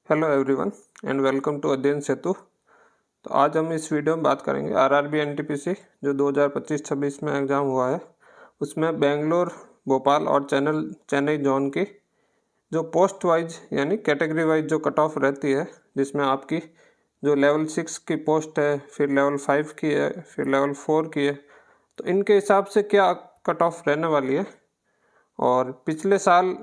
Hello everyone and welcome to Adhyayan Setu. तो आज हम इस वीडियो में बात करेंगे आरआरबी एनटीपीसी जो 2025-26 में एग्ज़ाम हुआ है, उसमें बेंगलोर, भोपाल और चेन्नई जोन की जो पोस्ट वाइज यानी कैटेगरी वाइज जो कट ऑफ रहती है, जिसमें आपकी जो लेवल 6 की पोस्ट है, फिर लेवल 5 की है, फिर लेवल 4 की है, तो इनके हिसाब से क्या कट ऑफ रहने वाली है और पिछले साल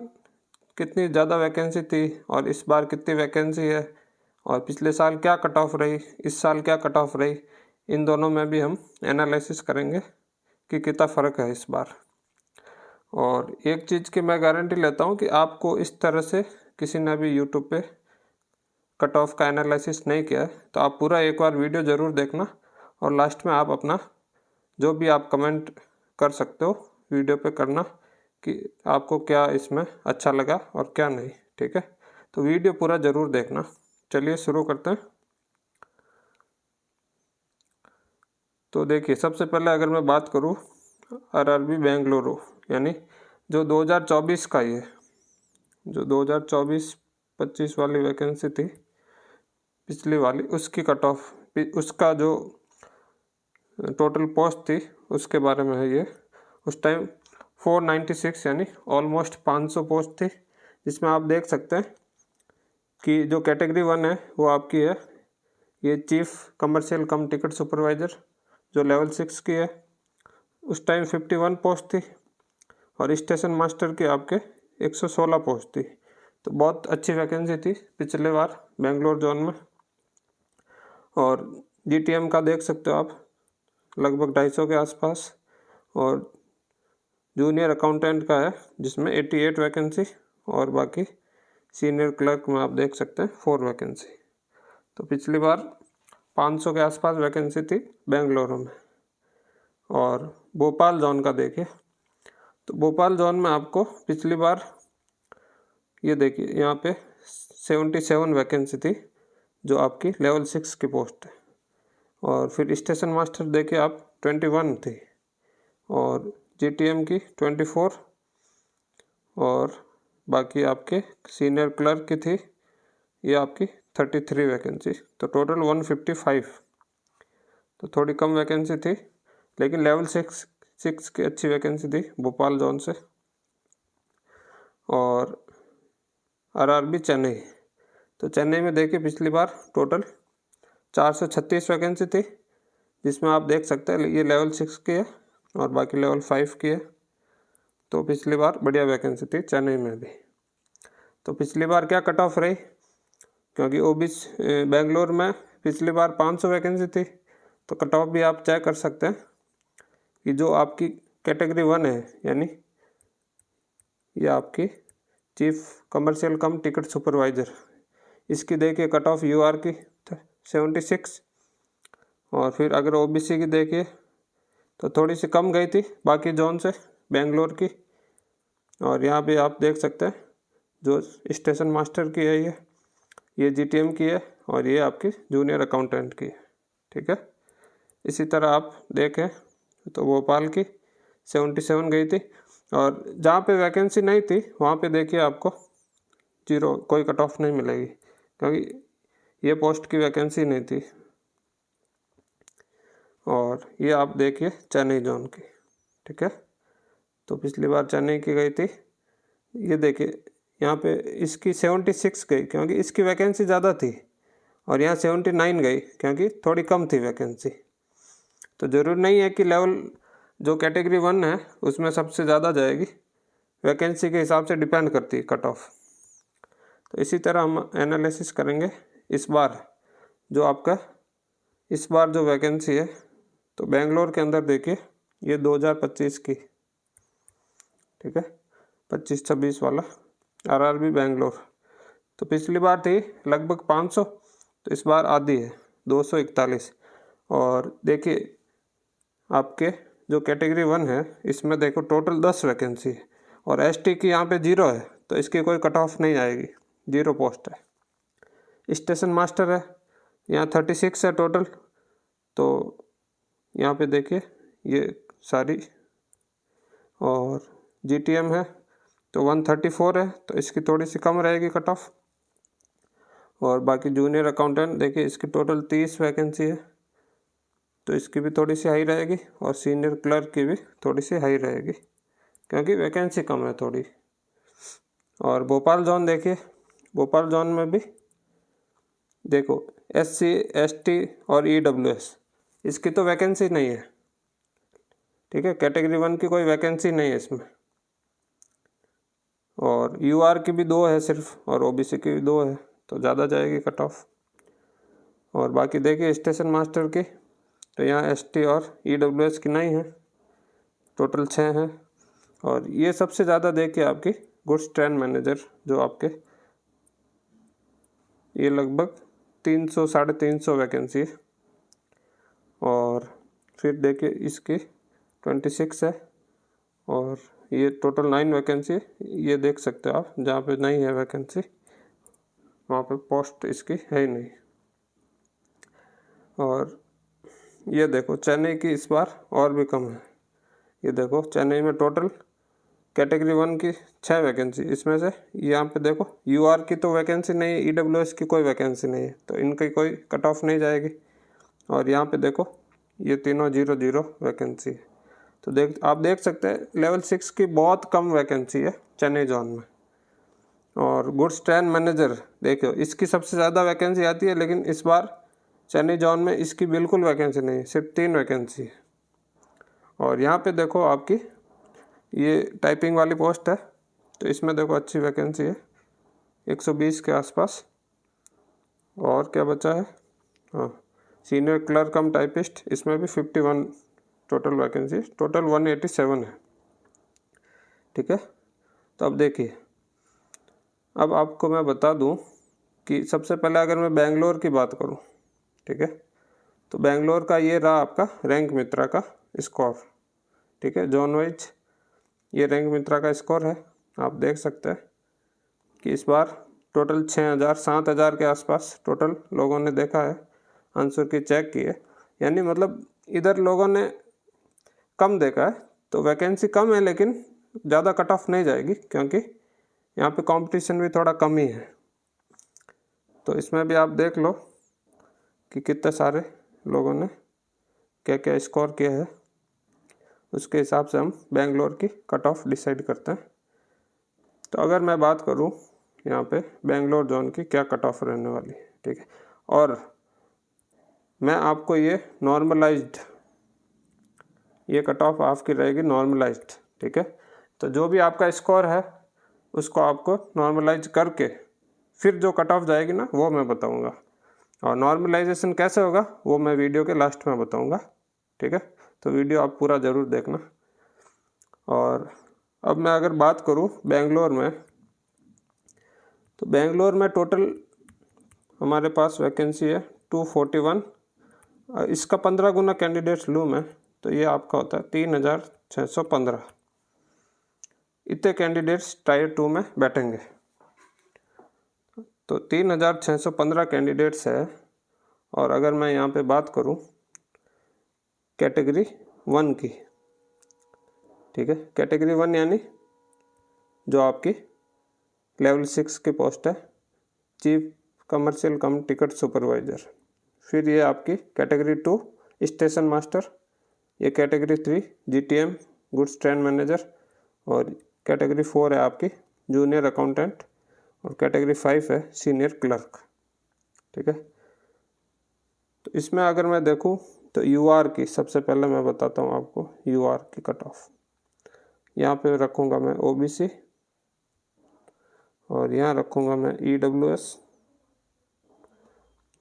कितनी ज़्यादा वैकेंसी थी और इस बार कितनी वैकेंसी है और पिछले साल क्या कट ऑफ रही, इस साल क्या कट ऑफ रही, इन दोनों में भी हम एनालिसिस करेंगे कि कितना फ़र्क है इस बार। और एक चीज़ की मैं गारंटी लेता हूँ कि आपको इस तरह से किसी ने भी यूट्यूब पे कट ऑफ का एनालिसिस नहीं किया है, तो आप पूरा एक बार वीडियो ज़रूर देखना और लास्ट में आप अपना जो भी आप कमेंट कर सकते हो वीडियो पे करना कि आपको क्या इसमें अच्छा लगा और क्या नहीं। ठीक है, तो वीडियो पूरा ज़रूर देखना। चलिए शुरू करते हैं। तो देखिए, सबसे पहले अगर मैं बात करूँ आरआरबी बेंगलुरु यानी जो 2024 का ये जो 2024-25 वाली वैकेंसी थी पिछली वाली, उसकी कट ऑफ, उसका जो टोटल पोस्ट थी उसके बारे में है ये। उस टाइम 496 यानी ऑलमोस्ट 500 पोस्ट थी, जिसमें आप देख सकते हैं कि जो कैटेगरी 1 है वो आपकी है ये चीफ कमर्शियल कम टिकट सुपरवाइज़र जो लेवल 6 की है। उस टाइम 51 पोस्ट थी और स्टेशन मास्टर की आपके 116 पोस्ट थी। तो बहुत अच्छी वैकेंसी थी पिछले बार बेंगलोर जोन में। और जीटीएम का देख सकते हो आप, लगभग 250 के आसपास। और जूनियर अकाउंटेंट का है जिसमें 88 वैकेंसी और बाकी सीनियर क्लर्क में आप देख सकते हैं 4 वैकेंसी। तो पिछली बार 500 के आसपास वैकेंसी थी बेंगलुरु में। और भोपाल जोन का देखिए, तो भोपाल जोन में आपको पिछली बार ये देखिए यहाँ पे 77 वैकेंसी थी जो आपकी लेवल 6 की पोस्ट है। और फिर स्टेशन मास्टर देखिए आप 21 थी और जीटीएम की 24 और बाकी आपके सीनियर क्लर्क की थी ये आपकी 33 वैकेंसी। तो टोटल 155। तो थोड़ी कम वैकेंसी थी, लेकिन लेवल 6 की अच्छी वैकेंसी थी भोपाल जोन से। और आरआरबी चेन्नई, तो चेन्नई में देखिए पिछली बार टोटल 436 वैकेंसी थी, जिसमें आप देख सकते हैं ये लेवल 6 की है और बाकी लेवल 5 की है। तो पिछली बार बढ़िया वैकेंसी थी चेन्नई में भी। तो पिछली बार क्या कट ऑफ रही, क्योंकि ओबीसी बेंगलोर में पिछली बार 500 वैकेंसी थी, तो कट ऑफ भी आप चेक कर सकते हैं कि जो आपकी कैटेगरी 1 है यानी ये आपकी चीफ कमर्शियल कम टिकट सुपरवाइज़र, इसकी देखिए कट ऑफ यूआर की 76। और फिर अगर ओबीसी की देखिए तो थोड़ी सी कम गई थी बाकी जोन से बेंगलोर की। और यहाँ भी आप देख सकते हैं जो स्टेशन मास्टर की है ये जीटीएम की है और ये आपकी जूनियर अकाउंटेंट की है। ठीक है, इसी तरह आप देखें तो भोपाल की 77 गई थी और जहाँ पे वैकेंसी नहीं थी वहाँ पे देखिए आपको 0, कोई कट ऑफ नहीं मिलेगी क्योंकि ये पोस्ट की वैकेंसी नहीं थी। और ये आप देखिए चेन्नई जोन की। ठीक है, तो पिछली बार चेन्नई की गई थी, ये देखिए यहाँ पे इसकी 76 गई क्योंकि इसकी वैकेंसी ज़्यादा थी और यहाँ 79 गई क्योंकि थोड़ी कम थी वैकेंसी। तो ज़रूरी नहीं है कि लेवल जो कैटेगरी 1 है उसमें सबसे ज़्यादा जाएगी, वैकेंसी के हिसाब से डिपेंड करती है कट ऑफ। तो इसी तरह हम एनालिसिस करेंगे इस बार जो आपका इस बार जो वैकेंसी है। तो बेंगलोर के अंदर देखिए ये 2025 की, ठीक है, 25-26 वाला आरआरबी बेंगलोर। तो पिछली बार थी लगभग 500, तो इस बार आधी है 241। और देखिए आपके जो कैटेगरी 1 है इसमें देखो टोटल 10 वैकेंसी है और एसटी की यहाँ पे 0 है, तो इसकी कोई कट ऑफ नहीं आएगी, 0 पोस्ट है। स्टेशन मास्टर है यहाँ 36 है टोटल, तो यहाँ पे देखिए ये सारी। और जीटीएम है तो 134 है, तो इसकी थोड़ी सी कम रहेगी कट ऑफ। और बाकी जूनियर अकाउंटेंट देखिए इसकी टोटल 30 वैकेंसी है, तो इसकी भी थोड़ी सी हाई रहेगी, और सीनियर क्लर्क की भी थोड़ी सी हाई रहेगी क्योंकि वैकेंसी कम है थोड़ी। और भोपाल जोन देखिए, भोपाल जोन में भी देखो SC ST और EWS इसकी तो वैकेंसी नहीं है, ठीक है, कैटेगरी 1 की कोई वैकेंसी नहीं है इसमें। और UR की भी 2 है सिर्फ, और OBC की भी 2 है, तो ज़्यादा जाएगी कट ऑफ। और बाकी देखिए स्टेशन मास्टर की, तो यहाँ ST और EWS की नहीं है, टोटल 6 हैं। और ये सबसे ज़्यादा देखिए आपकी गुड्स ट्रेन मैनेजर, जो आपके ये लगभग 300 साढ़े 300 वैकेंसी है। और फिर देखिए इसकी 26 है, और ये टोटल 9 वैकेंसी है, ये देख सकते हो आप, जहाँ पे नहीं है वैकेंसी वहाँ पे पोस्ट इसकी है ही नहीं। और ये देखो चेन्नई की इस बार और भी कम है, ये देखो चेन्नई में टोटल कैटेगरी 1 की 6 वैकेंसी, इसमें से यहाँ पे देखो UR की तो वैकेंसी नहीं है, EWS की कोई वैकेंसी नहीं है, तो इनकी कोई कट ऑफ नहीं जाएगी। और यहाँ पे देखो ये तीनों 0 वैकेंसी है, तो आप देख सकते हैं लेवल 6 की बहुत कम वैकेंसी है चेन्नई जोन में। और गुड्स ट्रेन मैनेजर देखो इसकी सबसे ज़्यादा वैकेंसी आती है, लेकिन इस बार चेन्नई जोन में इसकी बिल्कुल वैकेंसी नहीं है, सिर्फ 3 वैकेंसी है। और यहाँ पे देखो आपकी ये टाइपिंग वाली पोस्ट है, तो इसमें देखो अच्छी वैकेंसी है 120 के आसपास। और क्या बचा है, हाँ सीनियर क्लर्क कम टाइपिस्ट, इसमें भी 51 टोटल वैकेंसी, टोटल 187 है, ठीक है। तो अब देखिए, अब आपको मैं बता दूं कि सबसे पहले अगर मैं बेंगलोर की बात करूं, ठीक है, तो बेंगलोर का ये रहा आपका रैंक मित्रा का स्कोर, ठीक है, जोन वाइज ये रैंक मित्रा का स्कोर है। आप देख सकते हैं कि इस बार टोटल 7,000 के आसपास टोटल लोगों ने देखा है, आंसर की चेक की है, यानी मतलब इधर लोगों ने कम देखा है, तो वैकेंसी कम है लेकिन ज़्यादा कट ऑफ नहीं जाएगी, क्योंकि यहाँ पे कंपटीशन भी थोड़ा कम ही है। तो इसमें भी आप देख लो कि कितने सारे लोगों ने क्या क्या स्कोर किया है, उसके हिसाब से हम बेंगलोर की कट ऑफ डिसाइड करते हैं। तो अगर मैं बात करूँ यहाँ पे बेंगलोर जोन की क्या कट ऑफ रहने वाली है, ठीक है, और मैं आपको ये नॉर्मलाइज्ड, ये कट ऑफ आपकी रहेगी नॉर्मलाइज्ड, ठीक है। तो जो भी आपका स्कोर है उसको आपको नॉर्मलाइज करके फिर जो कट ऑफ जाएगी ना वो मैं बताऊंगा, और नॉर्मलाइजेशन कैसे होगा वो मैं वीडियो के लास्ट में बताऊंगा, ठीक है। तो वीडियो आप पूरा ज़रूर देखना। और अब मैं अगर बात करूं बेंगलोर में, तो बेंगलोर में टोटल हमारे पास वैकेंसी है 241, इसका 15 गुना कैंडिडेट्स लूँ मैं तो ये आपका होता है 3,615, इतने कैंडिडेट्स टायर 2 में बैठेंगे। तो 3,615 कैंडिडेट्स है। और अगर मैं यहाँ पे बात करूँ कैटेगरी 1 की, ठीक है, कैटेगरी 1 यानी जो आपकी लेवल 6 की पोस्ट है, चीफ कमर्शियल कम टिकट सुपरवाइज़र। फिर ये आपकी कैटेगरी 2 स्टेशन मास्टर, ये category 3 GTM goods train manager, और कैटेगरी 4 है आपकी जूनियर अकाउंटेंट, और कैटेगरी 5 है सीनियर क्लर्क, ठीक है। तो इसमें अगर मैं देखूं तो UR की सबसे पहले मैं बताता हूं आपको UR की कट ऑफ। यहाँ पे रखूँगा मैं OBC, और यहाँ रखूँगा मैं EWS,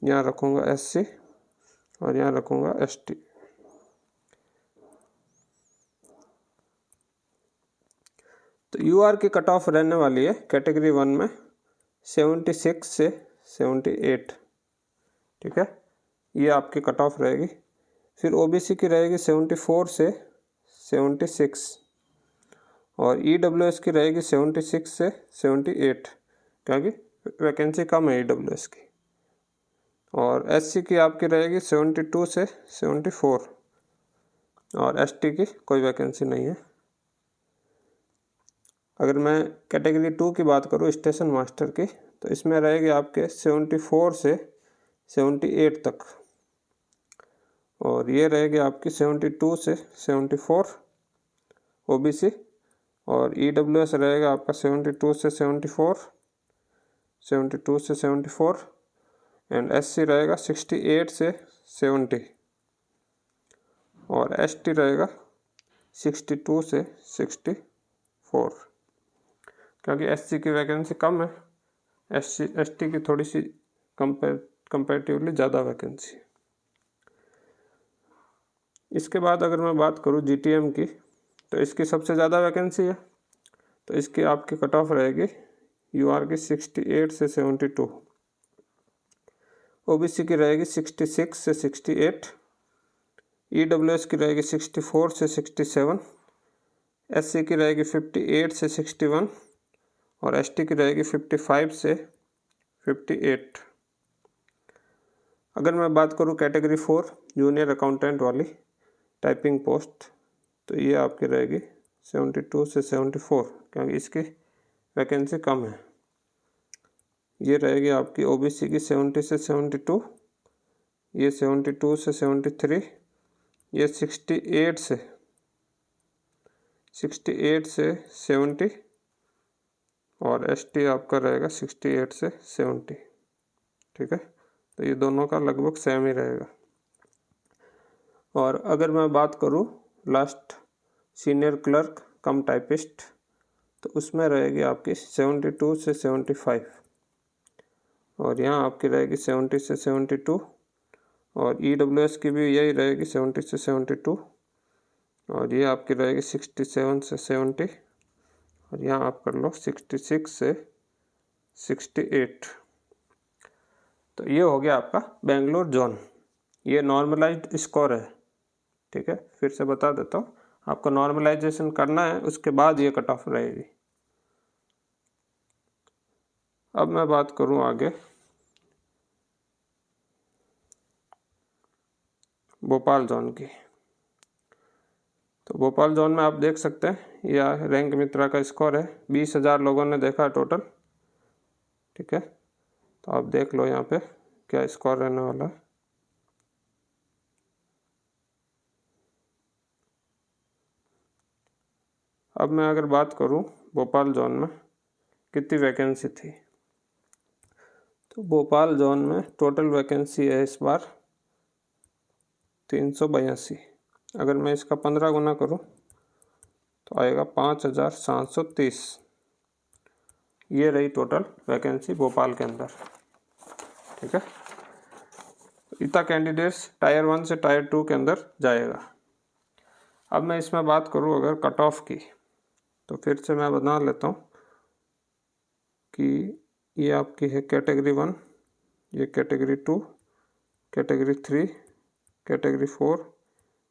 यहाँ रखूँगा SC, और यहाँ रखूँगा ST। तो UR की कट ऑफ रहने वाली है कैटेगरी 1 में 76 से 78, ठीक है, ये आपकी कट ऑफ रहेगी। फिर OBC की रहेगी 74 से 76, और EWS की रहेगी 76 से 78, क्योंकि वैकेंसी कम है EWS की। और SC की आपकी रहेगी 72 से 74, और ST की कोई वैकेंसी नहीं है। अगर मैं कैटेगरी 2 की बात करूँ स्टेशन मास्टर की, तो इसमें रहेगी आपके 74 से 78 तक, और ये रहेगी आपकी 72 से 74 ओबीसी, और ईडब्ल्यूएस रहेगा आपका 72 से 74, 72 से 74, एंड एससी रहेगा 68 से 70, और एसटी रहेगा 62 से 64, क्योंकि एससी की वैकेंसी कम है, एसटी की थोड़ी सी कंपैरेटिवली ज़्यादा वैकेंसी है। इसके बाद अगर मैं बात करूँ जीटीएम की, तो इसकी सबसे ज़्यादा वैकेंसी है, तो इसकी आपकी कट ऑफ रहेगी यूआर की 68 से 72, ओबीसी की रहेगी 66 से 68, ईडब्ल्यूएस की रहेगी 64 से 67, एससी की रहेगी 58 से 61, और एसटी की रहेगी 55 से 58। अगर मैं बात करूं कैटेगरी 4 जूनियर अकाउंटेंट वाली टाइपिंग पोस्ट, तो ये आपकी रहेगी 72 से 74, क्योंकि इसकी वैकेंसी कम है। ये रहेगी आपकी ओबीसी की 70 से 72, ये 72 से 73, ये 68 से 70, और एसटी आपका रहेगा 68 से 70। ठीक है, तो ये दोनों का लगभग सेम ही रहेगा। और अगर मैं बात करूँ लास्ट सीनियर क्लर्क कम टाइपिस्ट, तो उसमें रहेगी आपकी 72 से 75, और यहाँ आपकी रहेगी 70 से 72, और ईडब्ल्यूएस की भी यही रहेगी 70 से 72, और ये आपकी रहेगी 67 से 70, और यहाँ आप कर लो 66 से 68। तो ये हो गया आपका बेंगलोर जोन, ये नॉर्मलाइज्ड स्कोर है। ठीक है, फिर से बता देता हूँ, आपको नॉर्मलाइजेशन करना है, उसके बाद ये कट ऑफ रहेगी। अब मैं बात करूँ आगे भोपाल जोन की, तो भोपाल जोन में आप देख सकते हैं यह रैंक मित्रा का स्कोर है, 20,000 लोगों ने देखा टोटल। ठीक है, तो आप देख लो यहाँ पे क्या स्कोर रहने वाला है। अब मैं अगर बात करूँ भोपाल जोन में कितनी वैकेंसी थी, तो भोपाल जोन में टोटल वैकेंसी है इस बार 382। अगर मैं इसका 15 गुना करूँ तो आएगा 5,730। ये रही टोटल वैकेंसी भोपाल के अंदर। ठीक है, इतना कैंडिडेट्स टायर 1 से टायर 2 के अंदर जाएगा। अब मैं इसमें बात करूँ अगर कट ऑफ की, तो फिर से मैं बता लेता हूँ कि ये आपकी है कैटेगरी 1, ये category 2, category 3, category 4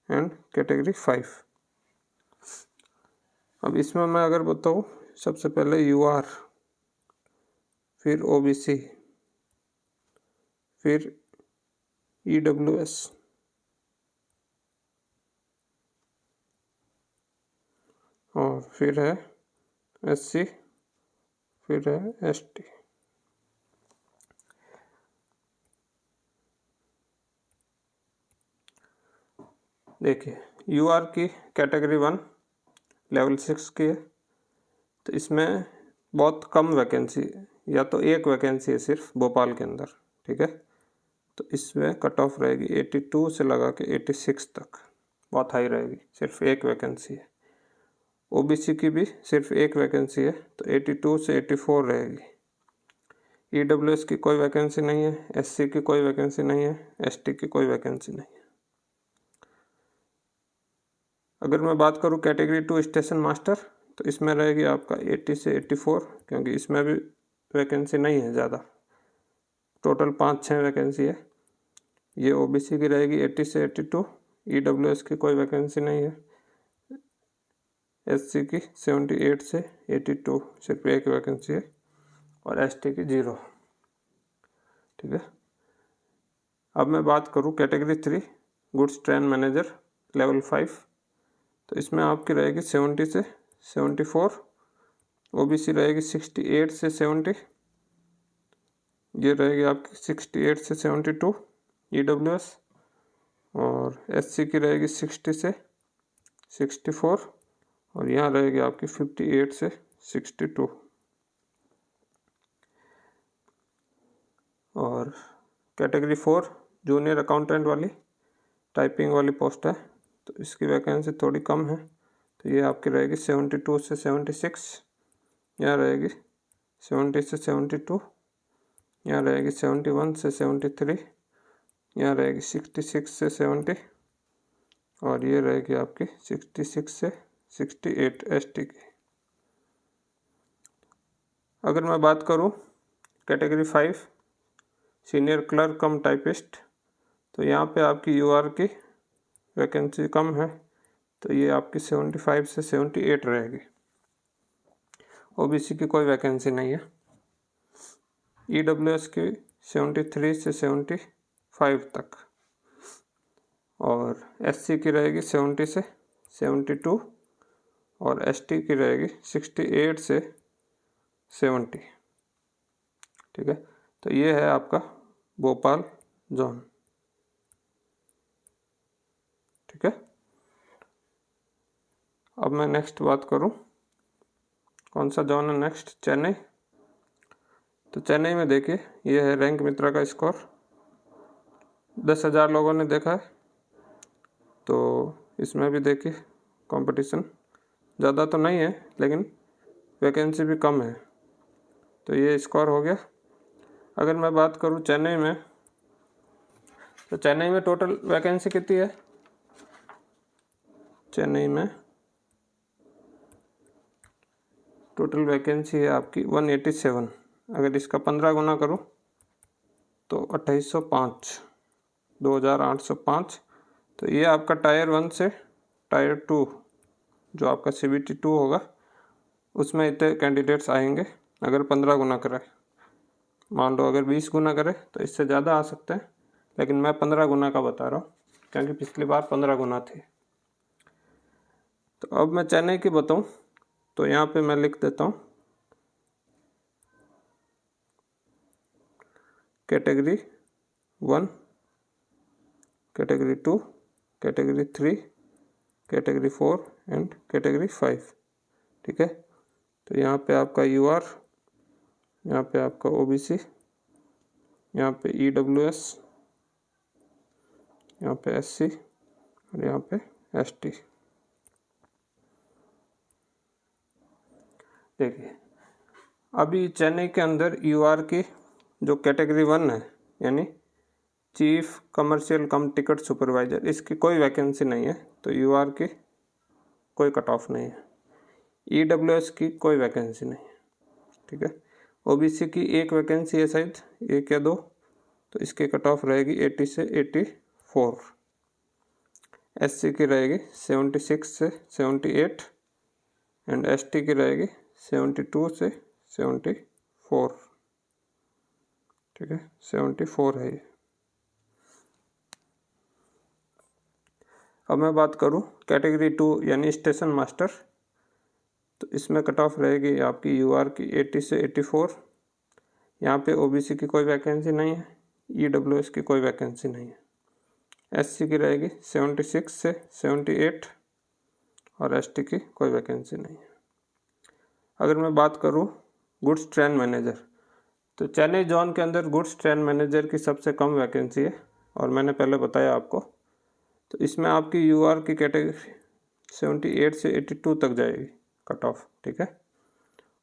and category 5। अब इसमें मैं अगर बताऊँ, सबसे पहले यूआर, फिर ओबीसी, फिर ईडब्ल्यूएस, और फिर है एससी, फिर है एसटी। देखिए यूआर की कैटेगरी 1 लेवल 6 की है, तो इसमें बहुत कम वैकेंसी है, या तो एक वैकेंसी है सिर्फ भोपाल के अंदर। ठीक है, तो इसमें कट ऑफ रहेगी 82 से लगा के 86 तक, बहुत हाई रहेगी, सिर्फ एक वैकेंसी है। ओबीसी की भी सिर्फ एक वैकेंसी है, तो 82 से 84 रहेगी। ईडब्ल्यूएस की कोई वैकेंसी नहीं है, एससी की कोई वैकेंसी नहीं है, एसटी की कोई वैकेंसी नहीं है। अगर मैं बात करूँ कैटेगरी 2 स्टेशन मास्टर, तो इसमें रहेगी आपका 80 से 84, क्योंकि इसमें भी वैकेंसी नहीं है ज़्यादा, टोटल 5-6 वैकेंसी है। ये ओबीसी की रहेगी 80 से 82, ईडब्ल्यूएस की कोई वैकेंसी नहीं है, एससी की 78 से 82 सिर्फ एक वैकेंसी है, और एसटी की 0। ठीक है, अब मैं बात करूँ category 3 goods train manager level 5, तो इसमें आपकी रहेगी 70 से 74, ओबीसी रहेगी 68 से 70, ये रहेगी आपकी 68 से 72 ईडब्ल्यूएस, और एससी की रहेगी 60 से 64, और यहाँ रहेगी आपकी 58 से 62। और कैटेगरी 4 जूनियर अकाउंटेंट वाली टाइपिंग वाली पोस्ट है, तो इसकी वैकेंसी थोड़ी कम है, तो ये आपकी रहेगी 72 से 76, यहाँ रहेगी 70 से 72, यहाँ रहेगी 71 से 73, यहाँ रहेगी 66 से 70, और ये रहेगी आपकी 66 से 68 एसटी की। अगर मैं बात करूँ कैटेगरी 5 सीनियर क्लर्क कम टाइपिस्ट, तो यहाँ पे आपकी यूआर की वैकेंसी कम है, तो ये आपकी 75 से 78 रहेगी। ओबीसी की कोई वैकेंसी नहीं है। ईडब्ल्यूएस की 73 से 75 तक, और एससी की रहेगी 70 से 72, और एसटी की रहेगी 68 से 70। ठीक है, तो ये है आपका भोपाल जोन। ठीक है, अब मैं नेक्स्ट बात करूं, कौन सा जोन है नेक्स्ट? चेन्नई। तो चेन्नई में देखिए, ये है रैंक मित्रा का स्कोर, 10,000 लोगों ने देखा है, तो इसमें भी देखिए कंपटीशन ज़्यादा तो नहीं है, लेकिन वैकेंसी भी कम है, तो ये स्कोर हो गया। अगर मैं बात करूं चेन्नई में, तो चेन्नई में टोटल वैकेंसी कितनी है? चेन्नई में टोटल वैकेंसी है आपकी 187। अगर इसका 15 गुना करूं तो 2805, 2805। तो ये आपका टायर 1 से टायर 2, जो आपका CBT 2 होगा, उसमें इतने कैंडिडेट्स आएंगे अगर 15 गुना करें। मान लो अगर 20 गुना करें तो इससे ज़्यादा आ सकते हैं, लेकिन मैं 15 गुना का बता रहा हूँ, क्योंकि पिछली बार 15 गुना थी। तो अब मैं चेन्नई की बताऊँ, तो यहाँ पे मैं लिख देता हूँ category 1, category 2, category 3, category 4 and category 5। ठीक है, तो यहाँ पे आपका यूआर, यहाँ पे आपका ओबीसी, यहाँ पे ईडब्ल्यूएस, यहाँ पे एससी, और यहाँ पे एसटी। देखिए, अभी चेन्नई के अंदर यूआर की जो कैटेगरी 1 है, यानी चीफ कमर्शियल कम टिकट सुपरवाइजर, इसकी कोई वैकेंसी नहीं है, तो यूआर की कोई कट ऑफ नहीं है। ईडब्ल्यूएस की कोई वैकेंसी नहीं है। ठीक है, ओबीसी की एक वैकेंसी है शायद, 1 या 2, तो इसकी कट ऑफ रहेगी 80 से 84। एससी की रहेगी 76 से 78, एंड एसटी की रहेगी 72 से 74। ठीक है, 74 है ये। अब मैं बात करूं कैटेगरी 2 यानी स्टेशन मास्टर, तो इसमें कट ऑफ रहेगी आपकी यूआर की 80 से 84। यहाँ पे ओबीसी की कोई वैकेंसी नहीं है, ईडब्ल्यूएस की कोई वैकेंसी नहीं है। एससी की रहेगी 76 से 78, और एसटी की कोई वैकेंसी नहीं है। अगर मैं बात करूँ गुड्स ट्रेन मैनेजर, तो चेन्नई जोन के अंदर गुड्स ट्रेन मैनेजर की सबसे कम वैकेंसी है, और मैंने पहले बताया आपको। तो इसमें आपकी यूआर की कैटेगरी 78 से 82 तक जाएगी कट ऑफ। ठीक है,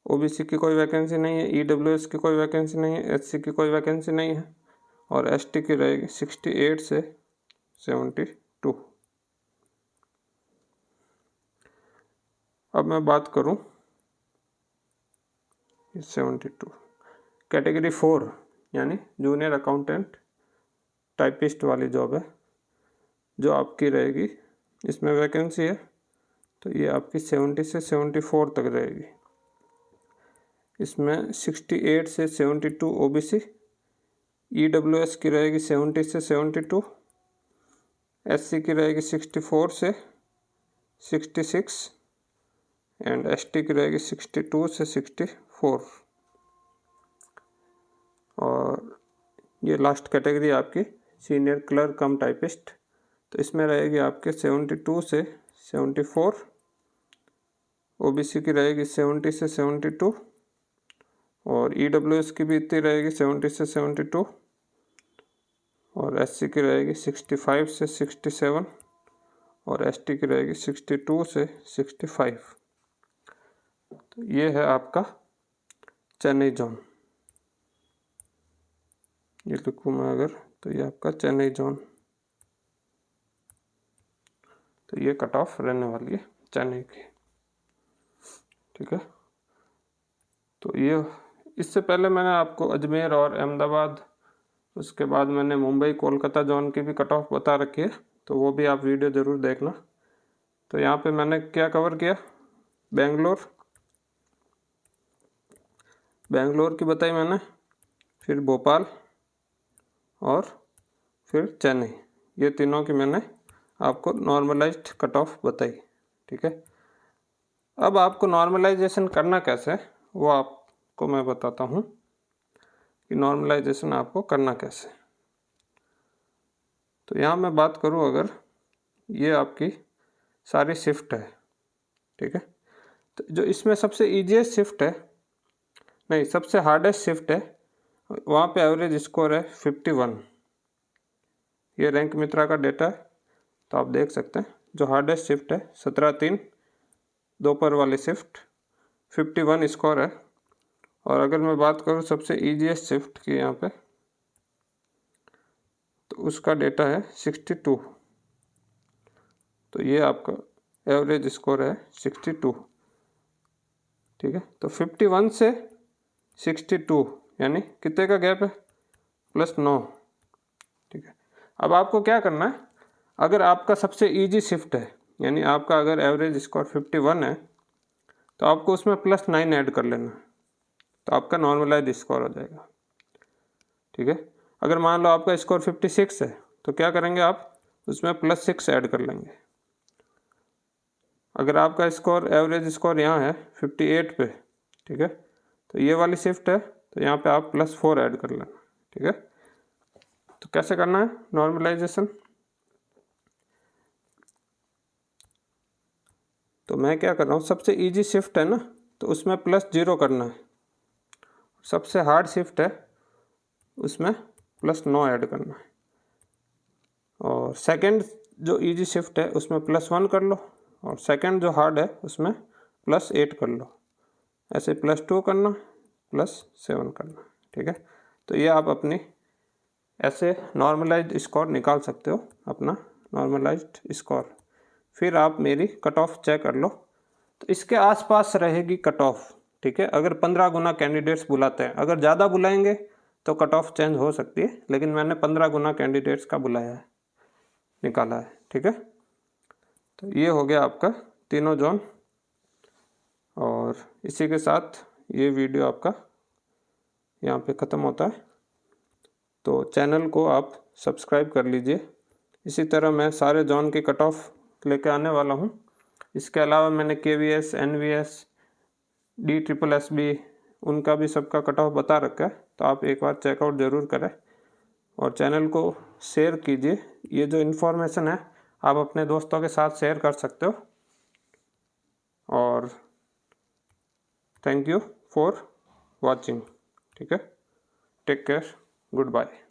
ओबीसी की कोई वैकेंसी नहीं है, ईडब्ल्यूएस की कोई वैकेंसी नहीं है, एससी की कोई वैकेंसी नहीं है, और एसटी की रहेगी 68 से 72। अब मैं बात करूं 72 कैटेगरी 4 यानी जूनियर अकाउंटेंट टाइपिस्ट वाली जॉब है, जो आपकी रहेगी, इसमें वैकेंसी है, तो ये आपकी 70 से 74 तक रहेगी। इसमें 68 से 72 ओबीसी, ईडब्ल्यूएस की रहेगी 70 से 72, एससी की रहेगी 64 से 66, एंड ST की रहेगी 62 से 64। और ये लास्ट कैटेगरी आपकी सीनियर क्लर्क कम टाइपिस्ट, तो इसमें रहेगी आपके 72 से 74। OBC की रहेगी 70 से 72 और EWS की भी इतनी रहेगी 70 से 72 और SC की रहेगी 65 से 67 और ST की रहेगी 62 से 65। तो ये है आपका चेन्नई जोन। ये लिखूँ मैं अगर, तो ये आपका चेन्नई जोन, तो ये कट ऑफ रहने वाली है चेन्नई की। ठीक है, तो ये इससे पहले मैंने आपको अजमेर और अहमदाबाद, उसके बाद मैंने मुंबई कोलकाता जोन की भी कट ऑफ बता रखी है, तो वो भी आप वीडियो ज़रूर देखना। तो यहाँ पे मैंने क्या कवर किया, बेंगलोर की बताई मैंने, फिर भोपाल और फिर चेन्नई, ये तीनों की मैंने आपको नॉर्मलाइज्ड कट ऑफ बताई। ठीक है, अब आपको नॉर्मलाइजेशन करना कैसे है वो आपको मैं बताता हूँ कि नॉर्मलाइजेशन आपको करना कैसे। तो यहाँ मैं बात करूँ, अगर ये आपकी सारी शिफ्ट है, ठीक है, तो जो इसमें सबसे ईजीएस्ट शिफ्ट है, नहीं सबसे हार्डेस्ट शिफ्ट है, वहाँ पे एवरेज स्कोर है 51। ये रैंक मित्रा का डेटा है, तो आप देख सकते हैं जो हार्डेस्ट शिफ्ट है 17/3 दोपहर वाली शिफ्ट 51 स्कोर है। और अगर मैं बात करूँ सबसे ईजीएस्ट शिफ्ट की यहाँ पे, तो उसका डेटा है 62, तो ये आपका एवरेज स्कोर है 62। ठीक है, तो 51 से 62 यानी कितने का गैप है, +9। ठीक है, अब आपको क्या करना है, अगर आपका सबसे इजी शिफ्ट है, यानी आपका अगर एवरेज स्कोर 51 है, तो आपको उसमें +9 ऐड कर लेना है, तो आपका नॉर्मलाइज्ड स्कोर हो जाएगा। ठीक है, अगर मान लो आपका स्कोर 56 है, तो क्या करेंगे आप उसमें +6 ऐड कर लेंगे। अगर आपका स्कोर एवरेज स्कोर यहाँ है 58 पे, ठीक है, तो ये वाली शिफ्ट है, तो यहाँ पे आप +4 ऐड कर लेना। ठीक है, तो कैसे करना है नॉर्मलाइजेशन, तो मैं क्या कर रहा हूँ, सबसे इजी शिफ्ट है ना, तो उसमें +0 करना है, सबसे हार्ड शिफ्ट है उसमें +9 ऐड करना है, और सेकंड जो इजी शिफ्ट है उसमें +1 कर लो, और सेकंड जो हार्ड है उसमें +8 कर लो, ऐसे +2 करना, +7 करना। ठीक है, तो ये आप अपनी ऐसे नॉर्मलाइज्ड स्कोर निकाल सकते हो, अपना नॉर्मलाइज्ड स्कोर। फिर आप मेरी कट ऑफ चेक कर लो, तो इसके आसपास रहेगी कट ऑफ। ठीक है, अगर 15 गुना कैंडिडेट्स बुलाते हैं, अगर ज़्यादा बुलाएंगे तो कट ऑफ चेंज हो सकती है, लेकिन मैंने 15 गुना कैंडिडेट्स का बुलाया है, निकाला है। ठीक है, तो ये हो गया आपका तीनों जोन, और इसी के साथ ये वीडियो आपका यहाँ पे ख़त्म होता है। तो चैनल को आप सब्सक्राइब कर लीजिए, इसी तरह मैं सारे जोन की कट ऑफ लेके आने वाला हूँ। इसके अलावा मैंने KVS, NVS, DSSB उनका भी सबका कट ऑफ बता रखा है, तो आप एक बार चेकआउट ज़रूर करें और चैनल को शेयर कीजिए। ये जो इन्फॉर्मेशन है आप अपने दोस्तों के साथ शेयर कर सकते हो। और थैंक यू फॉर वॉचिंग। ठीक है, टेक केयर, गुड बाय।